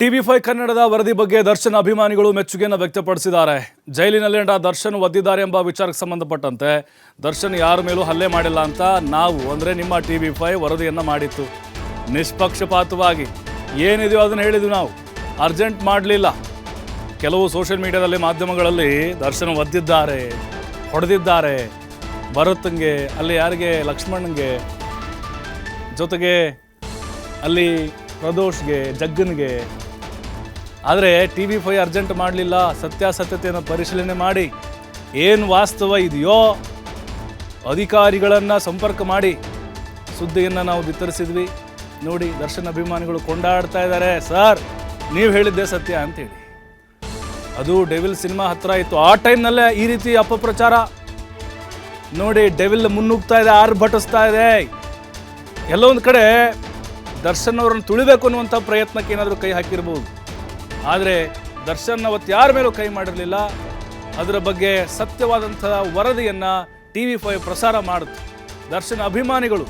TV5 ಕನ್ನಡದ ವರದಿ ಬಗ್ಗೆ ದರ್ಶನ್ ಅಭಿಮಾನಿಗಳು ಮೆಚ್ಚುಗೆಯನ್ನು ವ್ಯಕ್ತಪಡಿಸಿದ್ದಾರೆ. ಜೈಲಿನಲ್ಲಿ ದರ್ಶನ್ ಒದ್ದಿದ್ದಾರೆ ಎಂಬ ವಿಚಾರಕ್ಕೆ ಸಂಬಂಧಪಟ್ಟಂತೆ ದರ್ಶನ್ ಯಾರ ಮೇಲೂ ಹಲ್ಲೆ ಮಾಡಿಲ್ಲ ಅಂತ ನಾವು ಅಂದರೆ ನಿಮ್ಮ TV5 ವರದಿಯನ್ನು ಮಾಡಿತ್ತು. ನಿಷ್ಪಕ್ಷಪಾತವಾಗಿ ಏನಿದೆಯೋ ಅದನ್ನು ಹೇಳಿದ್ವಿ. ನಾವು ಅರ್ಜೆಂಟ್ ಮಾಡಲಿಲ್ಲ. ಕೆಲವು ಸೋಷಿಯಲ್ ಮೀಡಿಯಾದಲ್ಲಿ ಮಾಧ್ಯಮಗಳಲ್ಲಿ ದರ್ಶನ್ ಒದ್ದಿದ್ದಾರೆ, ಹೊಡೆದಿದ್ದಾರೆ, ಭರತ್ಗೆ, ಅಲ್ಲಿ ಯಾರಿಗೆ, ಲಕ್ಷ್ಮಣನ್ಗೆ, ಜೊತೆಗೆ ಅಲ್ಲಿ ಪ್ರದೋಷ್ಗೆ, ಜಗ್ಗನ್ಗೆ. ಆದರೆ TV5 ಅರ್ಜೆಂಟ್ ಮಾಡಲಿಲ್ಲ. ಸತ್ಯಾಸತ್ಯತೆಯನ್ನು ಪರಿಶೀಲನೆ ಮಾಡಿ ಏನು ವಾಸ್ತವ ಇದೆಯೋ ಅಧಿಕಾರಿಗಳನ್ನು ಸಂಪರ್ಕ ಮಾಡಿ ಸುದ್ದಿಯನ್ನು ನಾವು ಬಿತ್ತರಿಸಿದ್ವಿ. ನೋಡಿ, ದರ್ಶನ್ ಅಭಿಮಾನಿಗಳು ಕೊಂಡಾಡ್ತಾ ಇದ್ದಾರೆ, ಸರ್ ನೀವು ಹೇಳಿದ್ದೆ ಸತ್ಯ ಅಂತೇಳಿ. ಅದು ಡೆವಿಲ್ ಸಿನಿಮಾ ಹತ್ರ ಇತ್ತು. ಆ ಟೈಮ್ನಲ್ಲೇ ಈ ರೀತಿ ಅಪಪ್ರಚಾರ ನೋಡಿ. ಡೆವಿಲ್ ಮುನ್ನುಗ್ತಾ ಇದೆ, ಆರ್ಭಟಿಸ್ತಾ ಇದೆ. ಎಲ್ಲೊಂದು ಕಡೆ ದರ್ಶನ್ ಅವರನ್ನು ತುಳಿಬೇಕು ಅನ್ನುವಂಥ ಪ್ರಯತ್ನಕ್ಕೆ ಏನಾದರೂ ಕೈ ಹಾಕಿರ್ಬೋದು. ಆದರೆ ದರ್ಶನ್ ಅವತ್ತು ಯಾರ ಮೇಲೂ ಕೈ ಮಾಡಿರಲಿಲ್ಲ. ಅದರ ಬಗ್ಗೆ ಸತ್ಯವಾದಂಥ ವರದಿಯನ್ನು TV5 ಪ್ರಸಾರ ಮಾಡುತ್ತೆ. ದರ್ಶನ್ ಅಭಿಮಾನಿಗಳು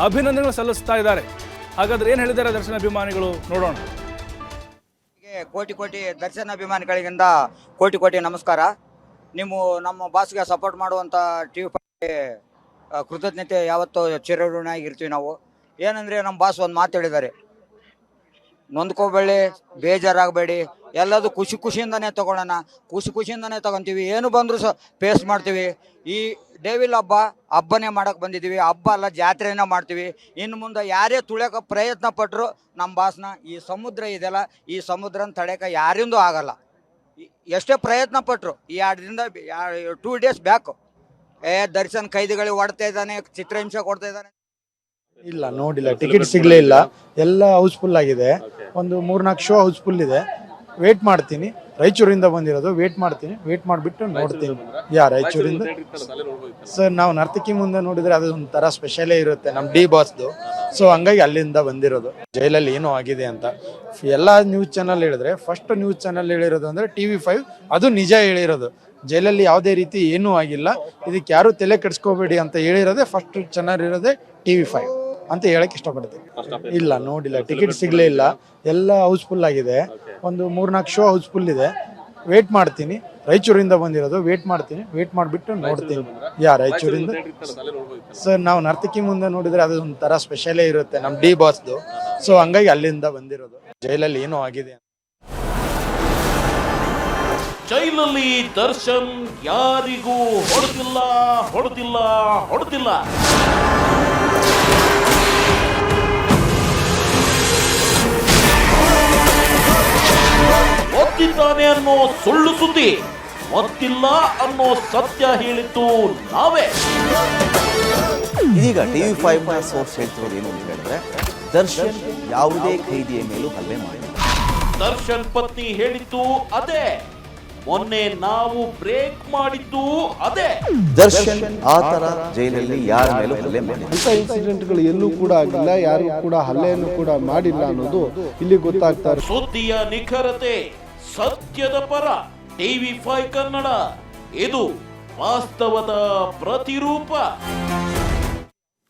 ಅಭಿನಂದನೆಗಳು ಸಲ್ಲಿಸ್ತಾ ಇದ್ದಾರೆ. ಹಾಗಾದ್ರೆ ಏನು ಹೇಳಿದ್ದಾರೆ ದರ್ಶನ್ ಅಭಿಮಾನಿಗಳು ನೋಡೋಣ. ಕೋಟಿ ಕೋಟಿ ದರ್ಶನ್ ಅಭಿಮಾನಿಗಳಿಗಿಂದ ಕೋಟಿ ನಮಸ್ಕಾರ. ನಮ್ಮ ಬಾಸ್ಗೆ ಸಪೋರ್ಟ್ ಮಾಡುವಂಥ TV5 ಕೃತಜ್ಞತೆ ಯಾವತ್ತೂ ಚಿರಋಣಿಯಾಗಿರ್ತೀವಿ ನಾವು. ಏನಂದರೆ ನಮ್ಮ ಬಾಸ್ ಒಂದು ಮಾತು ಹೇಳಿದ್ದಾರೆ, ನೊಂದ್ಕೋಬೇಡಿ, ಬೇಜಾರಾಗಬೇಡಿ, ಎಲ್ಲದು ಖುಷಿಯಿಂದನೇ ತೊಗೊಳ್ಳೋಣ, ಖುಷಿಯಿಂದನೇ ತೊಗೊತೀವಿ, ಏನು ಬಂದರೂ ಫೇಸ್ ಮಾಡ್ತೀವಿ. ಈ ಡೆವಿಲ್ ಹಬ್ಬನೇ ಮಾಡೋಕ್ಕೆ ಬಂದಿದ್ದೀವಿ, ಹಬ್ಬ ಅಲ್ಲ ಜಾತ್ರೆನ ಮಾಡ್ತೀವಿ. ಇನ್ನು ಮುಂದೆ ಯಾರೇ ತುಳಿಯೋಕೆ ಪ್ರಯತ್ನ ಪಟ್ಟರು ನಮ್ಮ ಬಾಸ್ನ ಈ ಸಮುದ್ರ ಇದೆಯಲ್ಲ, ಈ ಸಮುದ್ರನ ತಡೆಯೋಕೆ ಯಾರಿಂದೂ ಆಗಲ್ಲ. ಎಷ್ಟೇ ಪ್ರಯತ್ನ ಪಟ್ಟರು ಈ 2 ಡೇಸ್ ಬ್ಯಾಕು ದರ್ಶನ್ ಕೈದಿಗಳಿಗೆ ಹೊಡ್ತಾ ಇದ್ದಾನೆ, ಚಿತ್ರಹಿಂಸೆ ಕೊಡ್ತಾ ಇದ್ದಾನೆ. ಇಲ್ಲ, ನೋಡಿಲ್ಲ, ಟಿಕೆಟ್ ಸಿಗ್ಲೇ ಇಲ್ಲ. ಎಲ್ಲ ಹೌಸ್ಫುಲ್ ಆಗಿದೆ. ಒಂದು 3-4 ಶೋ ಹೌಸ್ಫುಲ್ ಇದೆ. ವೇಟ್ ಮಾಡ್ತೀನಿ. ರಾಯಚೂರಿಂದ ಬಂದಿರೋದು. ವೇಟ್ ಮಾಡಿಬಿಟ್ಟು ನೋಡ್ತೀನಿ. ರಾಯಚೂರಿಂದ ಸರ್, ನಾವು ನರ್ತಕಿ ಮುಂದೆ ನೋಡಿದ್ರೆ ಅದು ಒಂಥರ ಸ್ಪೆಷಲೇ ಇರುತ್ತೆ ನಮ್ಮ ಡಿ ಬಾಸ್ದು. ಸೊ ಹಂಗಾಗಿ ಅಲ್ಲಿಂದ ಬಂದಿರೋದು. ಜೈಲಲ್ಲಿ ಏನೋ ಆಗಿದೆ ಅಂತ ಎಲ್ಲ ನ್ಯೂಸ್ ಚಾನಲ್ ಹೇಳಿದ್ರೆ, ಫಸ್ಟ್ ನ್ಯೂಸ್ ಚಾನಲ್ ಹೇಳಿರೋದು ಅಂದರೆ TV5. ಅದು ನಿಜ ಹೇಳಿರೋದು. ಜೈಲಲ್ಲಿ ಯಾವುದೇ ರೀತಿ ಏನೂ ಆಗಿಲ್ಲ, ಇದಕ್ಕೆ ಯಾರು ತಲೆ ಕೆಡಿಸ್ಕೋಬೇಡಿ ಅಂತ ಹೇಳಿರೋದೇ ಫಸ್ಟ್ ಚಾನಲ್ ಇರೋದೇ TV5 ಅಂತ ಹೇಳಕ್ ಇಷ್ಟಪಡ್ತೀನಿ. ಇಲ್ಲ, ನೋಡಿಲ್ಲ, ಟಿಕೆಟ್ ಸಿಗ್ಲೇ ಇಲ್ಲ. ಎಲ್ಲ ಹೌಸ್ಫುಲ್ ಆಗಿದೆ. ಒಂದು 3-4 ಶೋ ಹೌಸ್ಫುಲ್ ಇದೆ. ವೇಟ್ ಮಾಡ್ತೀನಿ. ರಾಯಚೂರಿಂದ ಬಂದಿರೋದು. ವೇಟ್ ಮಾಡಿಬಿಟ್ಟು ನೋಡ್ತೀನಿ. ರಾಯಚೂರಿಂದ ಸರ್, ನಾವು ನರ್ತಕಿ ಮುಂದೆ ನೋಡಿದ್ರೆ ಅದು ಒಂಥರ ಸ್ಪೆಷಲೇ ಇರುತ್ತೆ ನಮ್ಮ ಡಿ ಬಾಸ್ದು. ಸೊ ಹಂಗಾಗಿ ಅಲ್ಲಿಂದ ಬಂದಿರೋದು. ಜೈಲಲ್ಲಿ ಏನೋ ಆಗಿದೆ. ಜೈಲಲ್ಲಿ ದರ್ಶನ್ ಯಾರಿಗೂ ಹೊಡೆದಿಲ್ಲ. ಒತ್ತಿದ್ದಾನೆ ಅನ್ನೋ ಸುಳ್ಳು ಸುದ್ದಿ, ಒತ್ತಿಲ್ಲ ಅನ್ನೋ ಸತ್ಯ ಹೇಳಿದ್ದು ನಾವೇ. ಇದೀಗ TV5 ಸೋರ್ಸ್ ಹೇಳ್ತಿರೋದು ಏನು ಅಂತ ಹೇಳಿದ್ರೆ, ದರ್ಶನ್ ಯಾವುದೇ ಖೈದಿಯ ಮೇಲೂ ಹಲ್ಲೆ ಮಾಡಿಲ್ಲ. ದರ್ಶನ್ ಪತ್ನಿ ಹೇಳಿದ್ದು ಅದೇ, ಮೊನ್ನೆ ನಾವು ಬ್ರೇಕ್ ಮಾಡಿದ್ದು ಅದೇ. ದರ್ಶನ್ ಆ ತರ ಜೈಲಲ್ಲಿ ಯಾರ ಮೇಲೂ ಹಲ್ಲೆ ಮಾಡಿಲ್ಲ. ಅಂತ ಇನ್ಸಿಡೆಂಟ್ಗಳು ಎಲ್ಲೂ ಕೂಡ ಆಗಿಲ್ಲ, ಯಾರು ಕೂಡ ಹಲ್ಲೆಯನ್ನು ಕೂಡ ಮಾಡಿಲ್ಲ ಅನ್ನೋದು ಇಲ್ಲಿ ಗೊತ್ತಾಗ್ತಾರೆ. ಸುದ್ದಿಯ ನಿಖರತೆ, ಸತ್ಯದ ಪರ TV5 ಕನ್ನಡ. ಇದು ವಾಸ್ತವದ ಪ್ರತಿರೂಪ.